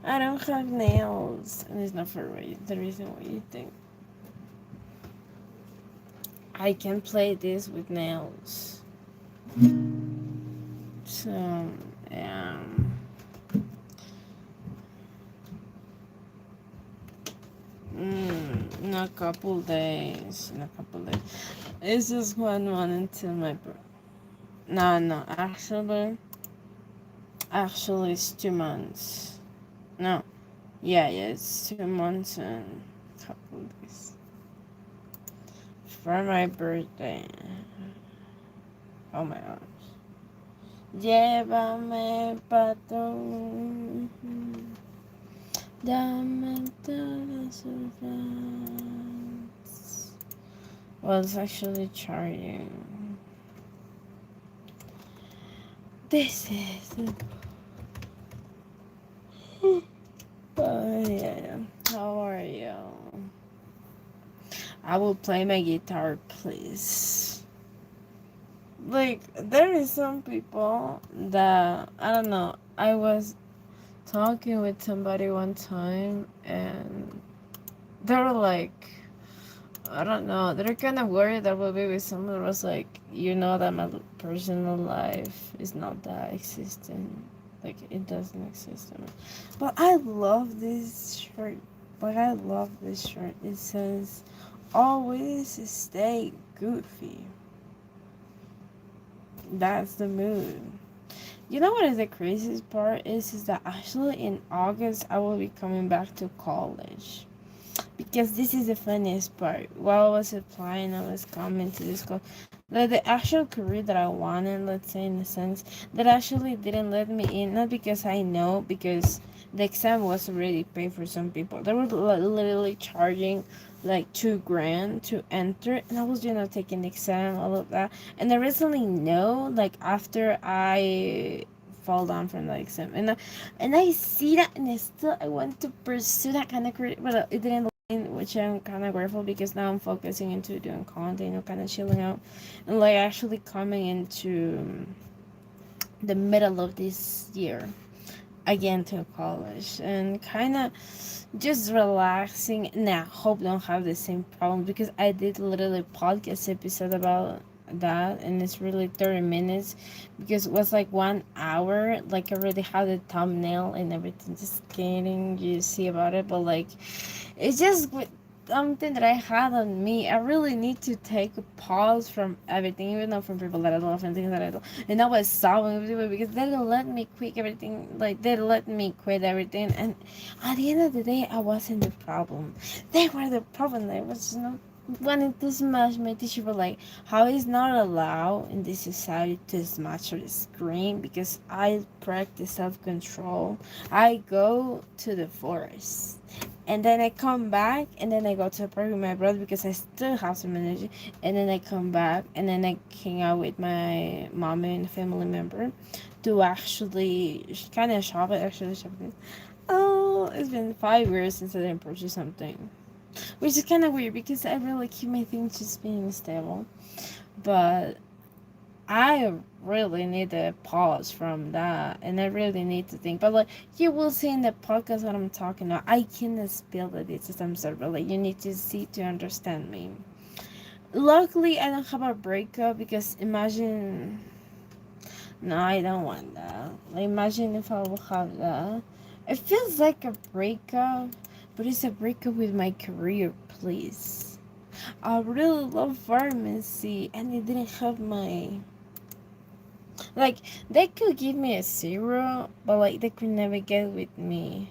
I don't have nails, and it's not for the reason why you think I can play this with nails. So, um, in a couple days. In a couple days. It's just 1 month until my birthday. No, actually, it's 2 months. No, yeah, it's 2 months and a couple days for my birthday. Oh my gosh. Llévame pa' tu. Dame todas sus friends. Well, it's actually charging. This is. Yeah. How are you? I will play my guitar, please. Like, there is some people that, I don't know, I was talking with somebody one time and they were like, I don't know, they're kind of worried that will be with someone that was like, you know, that my personal life is not that existent. Like, it doesn't exist anymore. But I love this shirt. Like, I love this shirt. It says, always stay goofy. That's the mood. You know what is the craziest part is that actually in August I will be coming back to college. Because this is the funniest part. While I was applying, I was coming to this school. The actual career that I wanted, let's say in a sense, that actually didn't let me in. Not because I know, because the exam was already paid for some people. They were literally charging like 2 grand to enter, and I was taking the exam, all of that. And I recently know, like after I fall down from the exam, and I see that, and I want to pursue that kind of career, but it didn't, which I'm kind of grateful because now I'm focusing into doing content, kind of chilling out, and like actually coming into the middle of this year again to college and kind of just relaxing. Now, hope don't have the same problem because I did literally podcast episode about that, and it's really 30 minutes because it was like 1 hour. Like I already had the thumbnail and everything. Just kidding, you see about it, but like it's just something that I had on me. I really need to take a pause from everything, even though from people that I love and things that I love. And I was sobbing because they didn't let me quit everything. Like they let me quit everything. And at the end of the day, I wasn't the problem. They were the problem. There was no wanting to smash. My teacher was like, how is not allowed in this society to smash or scream because I practice self-control. I go to the forest and then I come back, and then I go to a park with my brother because I still have some energy, and then I come back, and then I hang out with my mom and family member to actually kind of shop it, actually shopping. Oh, it's been 5 years since I didn't purchase something, which is kind of weird because I really keep my things just being stable, but I really need a pause from that, and I really need to think. But like you will see in the podcast what I'm talking about, I cannot spill the details. I'm sorry, but like you need to see to understand me. Luckily, I don't have a breakup because imagine. No, I don't want that. Like, imagine if I will have that. It feels like a breakup, but it's a breakup with my career. Please, I really love pharmacy, and it didn't have my. Like, they could give me a 0, but like, they could never get with me.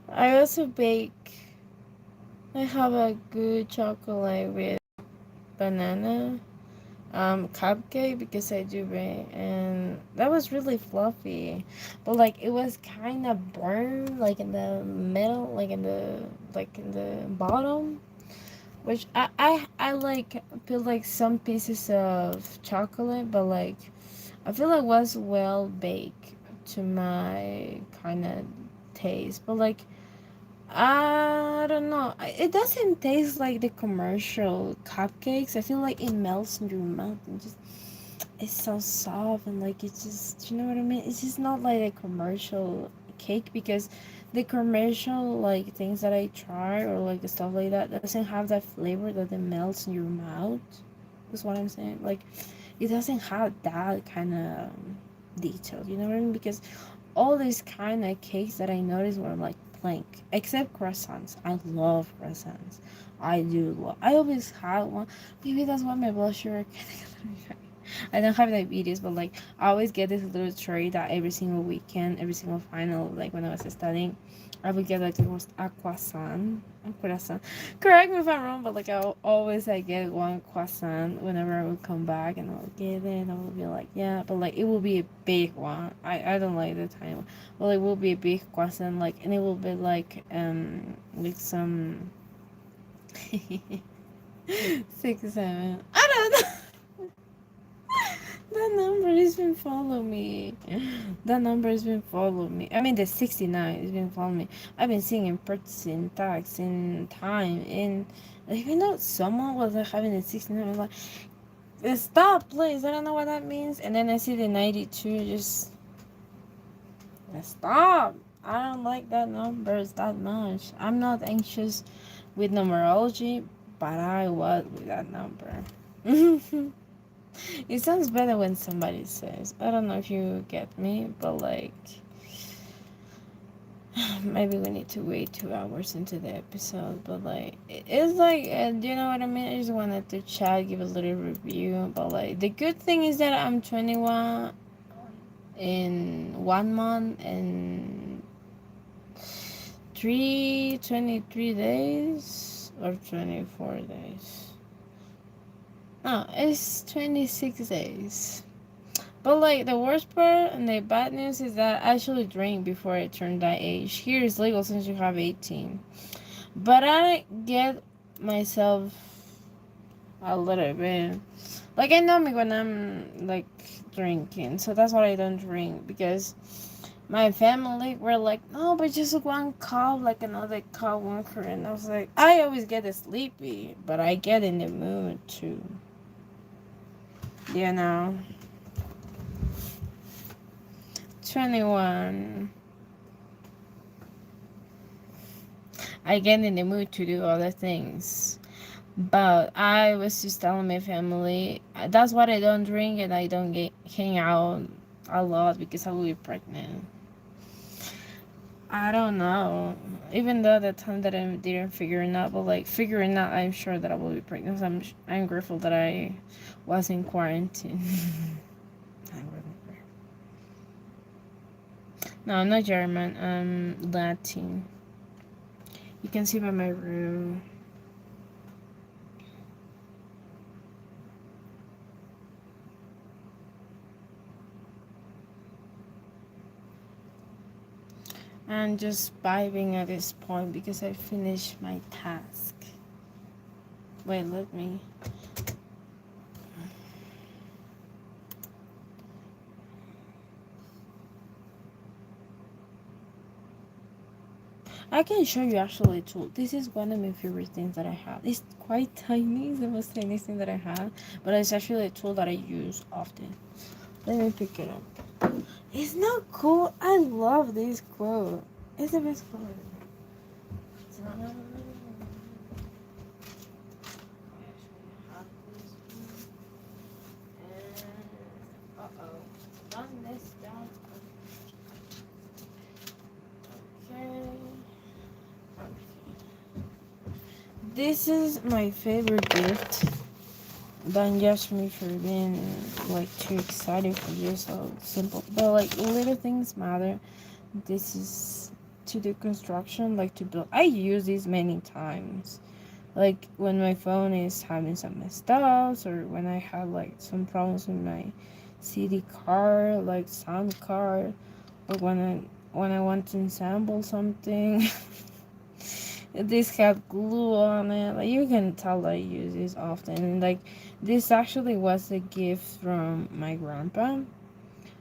I also bake. I have a good chocolate with banana cupcake because I do bake, and that was really fluffy, but like it was kind of burned, like in the middle, like in the bottom, which I like feel like some pieces of chocolate, but like I feel like was well baked to my kind of taste, but like I don't know. It doesn't taste like the commercial cupcakes. I feel like it melts in your mouth and just it's so soft and like it's just, you know what I mean? It's just not like a commercial cake because the commercial like things that I try or like stuff like that doesn't have that flavor that it melts in your mouth. That's what I'm saying. Like it doesn't have that kind of detail. You know what I mean? Because all these kind of cakes that I noticed were like blank, except croissants. I love croissants. I do love. I always had one. Maybe that's why my blood sugar. I don't have diabetes, but like I always get this little tray that every single weekend, every single final, like when I was studying, I would get like a croissant. A croissant. Correct me if I'm wrong, but like I get one croissant whenever I would come back, and I would get it, and I would be like, yeah, but like it will be a big one. I don't like the tiny one. Well, it will be a big croissant, like, and it will be like some 6 7. I don't know. That number has been following me. That number has been following me. I mean, the 69 has been following me. I've been seeing in person, tax, in time, in even though someone was like having the 69, I'm like, stop, please. I don't know what that means. And then I see the 92, just stop. I don't like that numbers that much. I'm not anxious with numerology, but I was with that number. It sounds better when somebody says. I don't know if you get me, but like maybe we need to wait 2 hours into the episode. But like it's like do you know what I mean? I just wanted to chat, give a little review. But like the good thing is that I'm 21 in 1 month and 23 days or 24 days. No, it's 26 days. But like the worst part and the bad news is that I actually drink before I turn that age. Here it's legal since you have 18. But I get myself a little bit. Like I know me when I'm like drinking. So that's why I don't drink. Because my family were like, no, but just one cup, like another cup, one current. And I was like, I always get sleepy. But I get in the mood too. You know. 21. I get in the mood to do other things. But I was just telling my family that's why I don't drink and I don't hang out a lot because I will be pregnant. I don't know. Even though the time that I didn't figure it out, but like figuring out, I'm sure that I will be pregnant. So I'm grateful that I was in quarantine. No, I'm not German. I'm Latin. You can see by my room. I'm just vibing at this point because I finished my task. Wait, let me. I can show you actually a tool. This is one of my favorite things that I have. It's quite tiny. It's the most tiny thing that I have. But it's actually a tool that I use often. Let me pick it up. It's not cool. I love this quote. It's the best quote. This is my favorite gift. Don't judge me for being like too excited for you, so simple. But like little things matter. This is to do construction, like to build. I use these many times. Like when my phone is having some messed ups, or when I have like some problems with my CD card, like sound card, or when I want to ensemble something. This got glue on it. Like you can tell I use this often. And like this actually was a gift from my grandpa.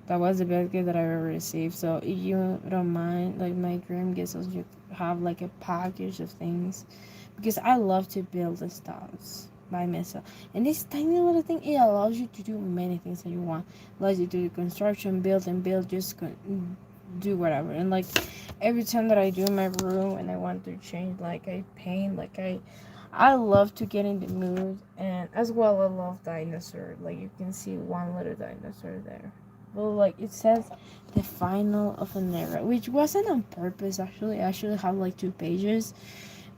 That was the best gift that I ever received. So if you don't mind, like my dream gift is you have like a package of things, because I love to build the stuffs by myself. And this tiny little thing, it allows you to do many things that you want. Allows you to do construction, build and build, just do whatever. And like every time that I do my room and I want to change, like I paint, like I love to get in the mood. And as well, I love dinosaur. Like you can see one little dinosaur there. Well, like it says the final of an era, which wasn't on purpose. Actually, I actually have like 2 pages,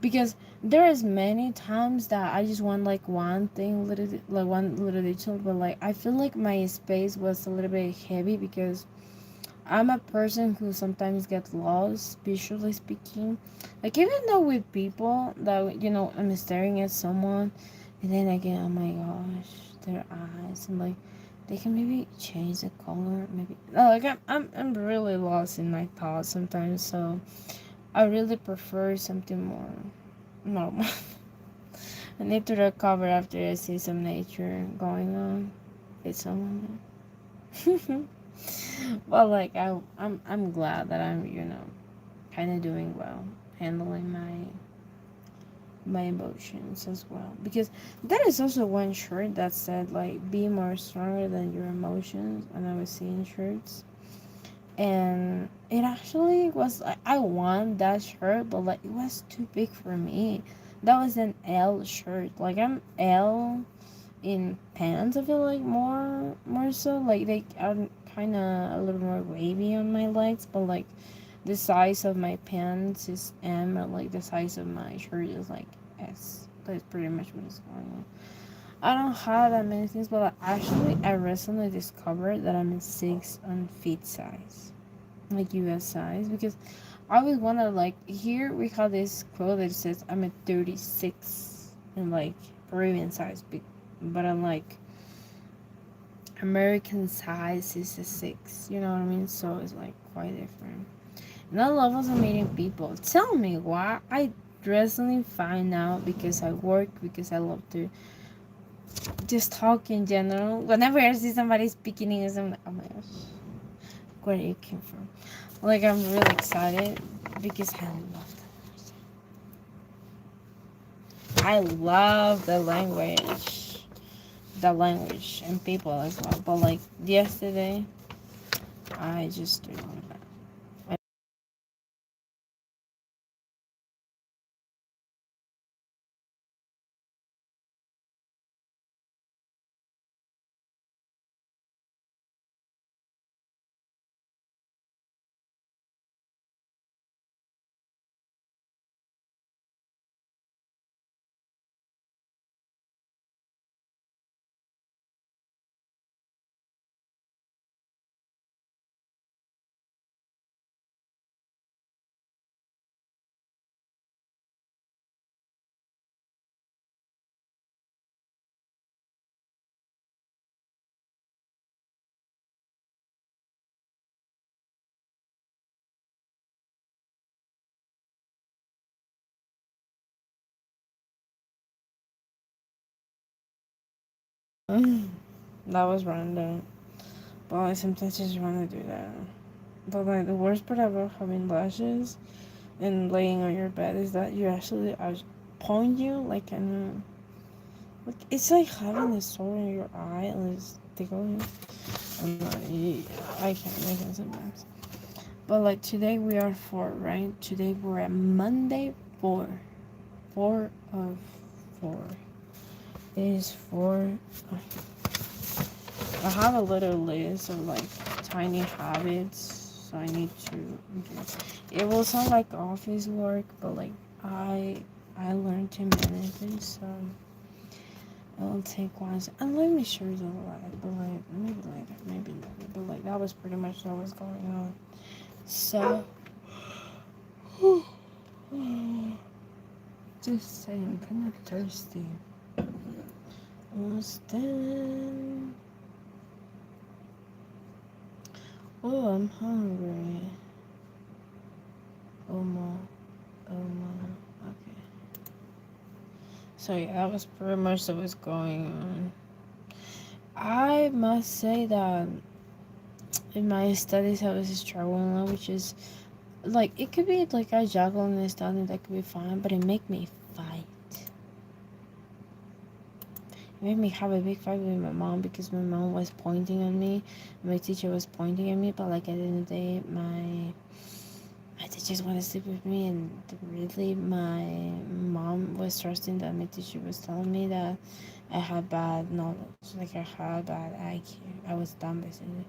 because there is many times that I just want like one thing, little like one little detail, but like I feel like my space was a little bit heavy, because I'm a person who sometimes gets lost, visually speaking. Like even though with people that I'm staring at someone, and then again, oh my gosh, their eyes, and like they can maybe change the color, maybe. No, like I'm really lost in my thoughts sometimes. So I really prefer something more normal. I need to recover after I see some nature going on with someone. Well, like I'm glad that I'm kind of doing well, handling my emotions as well, because there is also one shirt that said like be more stronger than your emotions, and I was seeing shirts, and it actually was like I want that shirt, but like it was too big for me. That was an L shirt. Like I'm L in pants. I feel like more so like they are kind of a little more wavy on my legs, but like the size of my pants is M, or like the size of my shirt is like S. That's pretty much what is going on. I don't have that many things, but like, actually I recently discovered that I'm in 6 on feet size, like US size, because I always wonder, like here we have this quote that says I'm a 36 in like Peruvian size, but I'm like American size is a 6, you know what I mean? So it's like quite different. And I love also meeting people. Tell me why I recently find out, because I work, because I love to just talk in general. Whenever I see somebody speaking English, I'm like, oh my gosh, where you came from? Like I'm really excited because I love that. I love the language and people as well. But like yesterday, I just didn't want that. That was random. But I sometimes just want to do that. But like the worst part about having lashes and laying on your bed is that you actually point you like like it's like having a sore in your eye and it's tickling. I'm not, I can sometimes. But like today we are 4, right? Today we're at Monday 4. 4 of 4. It is 4. I have a little list of like tiny habits, so I need to do. It will sound like office work, but like I learned to manage this, so it will take one. And let me show you the light, but like maybe later, maybe later. But like that was pretty much what was going on. So just saying, I'm kind of thirsty. Almost done. Oh, I'm hungry. Omo. Okay. So yeah, that was pretty much what was going on. I must say that in my studies I was struggling, which is like it could be like I juggle and study that could be fine, but it make me fight. It made me have a big fight with my mom because my mom was pointing at me. My teacher was pointing at me, but like at the end of the day, my teachers want to sleep with me, and really, my mom was trusting that my teacher was telling me that I had bad knowledge, like I had bad IQ. I was dumb basically,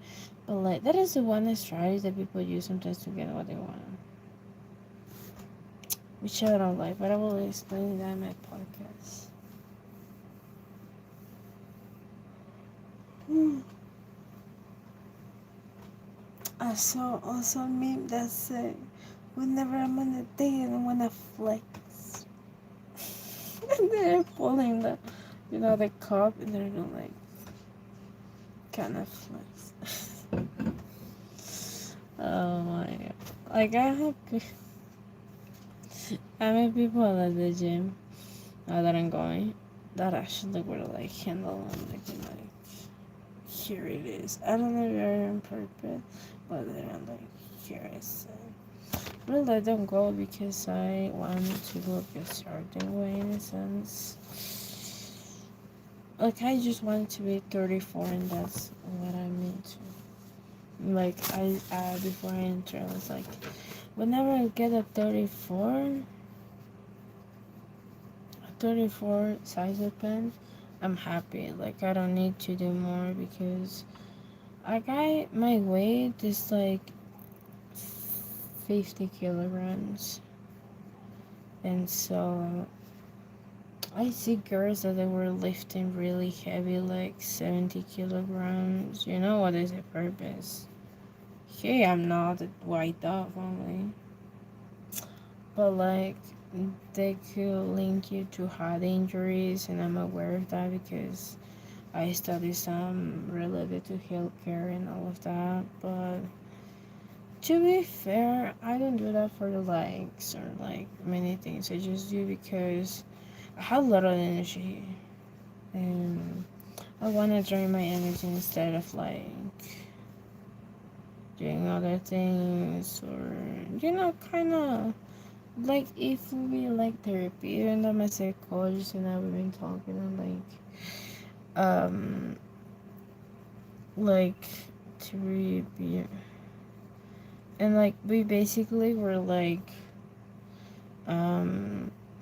but like that is the one strategy that people use sometimes to get what they want, which I don't like. But I will explain that in my podcast. I saw also a meme that said, whenever I'm on a date and I wanna flex, and they're pulling the, the cup, and they're doing like kind of flex. Oh my god! Like I have people at the gym that I'm going that actually were like handle and like here it is. I don't know if you're on purpose, but they're like here it is. Well, I don't go because I want to look a certain way in a sense. Like, I just want to be 34, and that's what I'm into. Like, before I enter, I was like, whenever I get a 34 size of pen, I'm happy. Like, I don't need to do more because my weight is like 50 kilograms. And so I see girls that they were lifting really heavy, like 70 kilograms. You know what is the purpose? Hey, I'm not a white dog only. But like, they could link you to heart injuries, and I'm aware of that because I study some related to healthcare and all of that. But to be fair, I don't do that for the likes or like many things. I just do because I have a lot of energy, and I want to drain my energy instead of like doing other things, or kind of like if we like therapy. Even though my psychologist and I we've been talking and like to be, and like we basically were like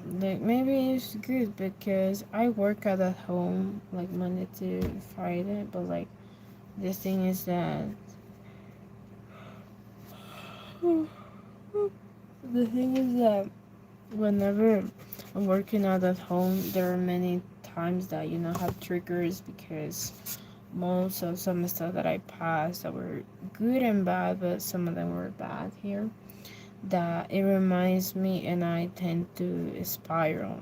maybe it's good because I work out at home like Monday to Friday, but like the thing is that the thing is that whenever I'm working out at home, there are many times that have triggers because most of some stuff that I passed that were good and bad, but some of them were bad here. That it reminds me, and I tend to spiral.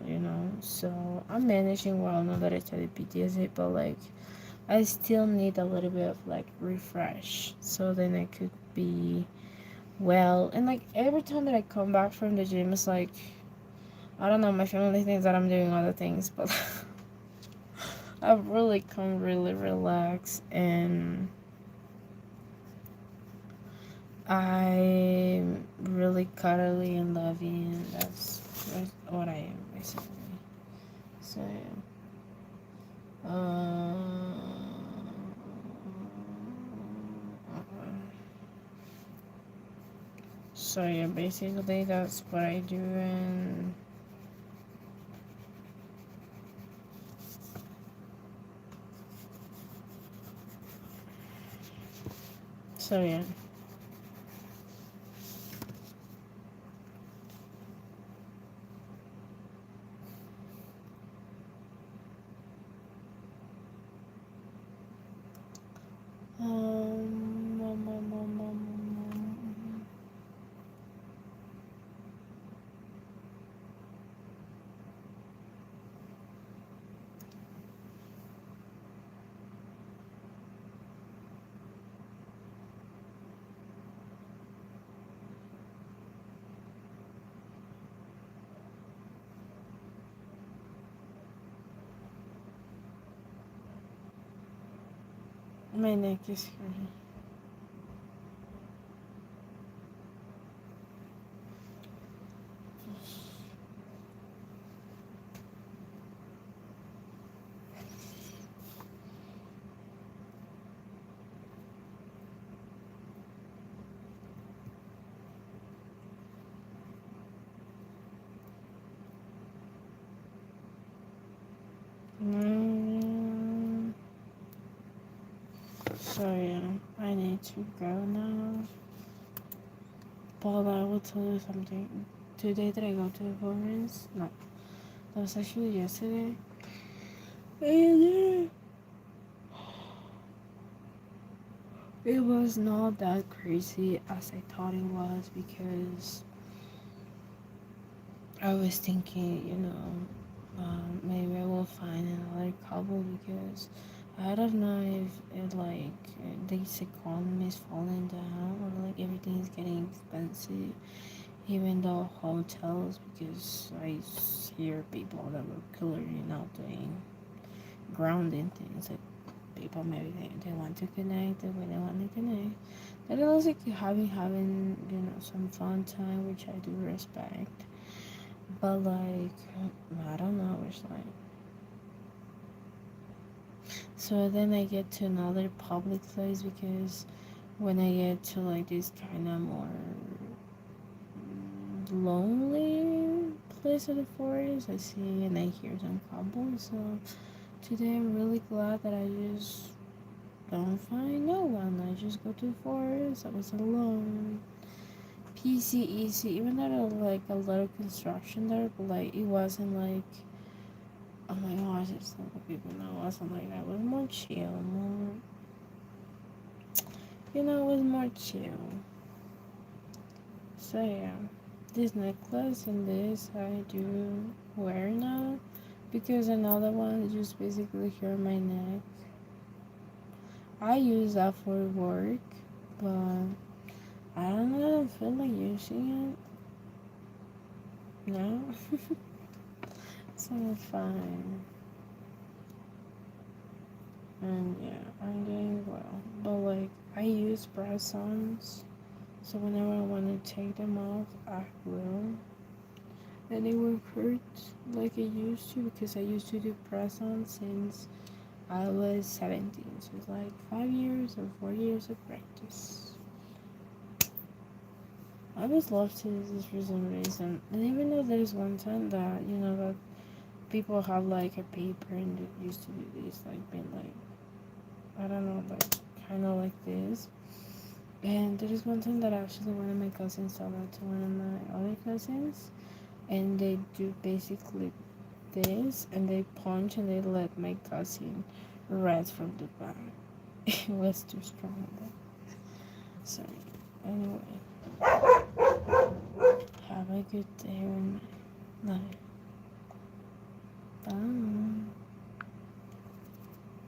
So I'm managing well now that I study PTSD, but like I still need a little bit of like refresh, so then I could be well. And like every time that I come back from the gym, it's like I don't know, my family thinks that I'm doing other things, but I've really come really relaxed, and I'm really cuddly and loving. That's what I am basically. So yeah. So yeah, basically that's what I do, and so yeah. Um, um, um, um, um, my neck is hurting. So yeah, I need to go now. But I will tell you something. Today did I go to the performance? No. That was actually yesterday. And it was not that crazy as I thought it was because I was thinking, maybe I will find another couple because I don't know if it like this economy is falling down or like everything is getting expensive, even though hotels because I hear people that were clearly not doing grounding things like people maybe they want to connect the way they want to connect. That it looks like having some fun time, which I do respect. But like I don't know, it's like so then I get to another public place because when I get to like this kind of more lonely place of the forest, I see and I hear some couples. So today I'm really glad that I just don't find no one. I just go to the forest. I was alone. Peasy easy. Even though there was like a lot of construction there, but like it wasn't like oh my gosh, it's not the people. No, it wasn't like that. It was more chill, more it was more chill. So yeah, this necklace and this I do wear now because another one is just basically here on my neck. I use that for work, but I don't know. I don't feel like using it. No, so fine. And yeah, I'm doing well. But like, I use press-ons, so whenever I want to take them off, I will. And it won't hurt like I used to because I used to do press-ons since I was 17. So it's like 5 years or 4 years of practice. I always loved to do this for some reason. And even though there's one time that, that people have like a paper and they used to do this, like being like, I don't know, like kind of like this. And there is one time that actually one of my cousins told that to one of my other cousins, and they do basically this, and they punch and they let my cousin red from the back. It was too strong. Sorry. Anyway, have a good day.